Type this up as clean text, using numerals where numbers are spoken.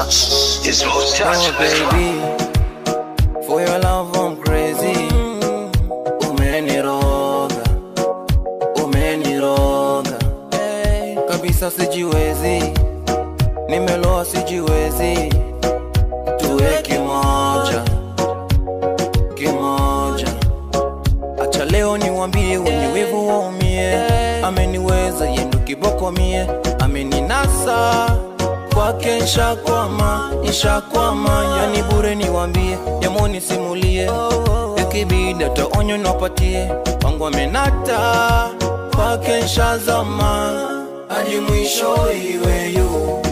It's most touch, baby. For your love I'm crazy. Umeniroga, umeniroga. Kabisa sijiwezi, nimeloa sijiwezi. Tuwe kimoja, kimoja. Acha leo niwambie wenye wivu waumie. Ameniweza yendo kiboko mie. Ameninasa kwake nishakwama. Yani bure niwambie, yamoni simulie. Ikibida taonyo napatie. Wangu amenata kwake nishazama. Hadi mwisho iwe you.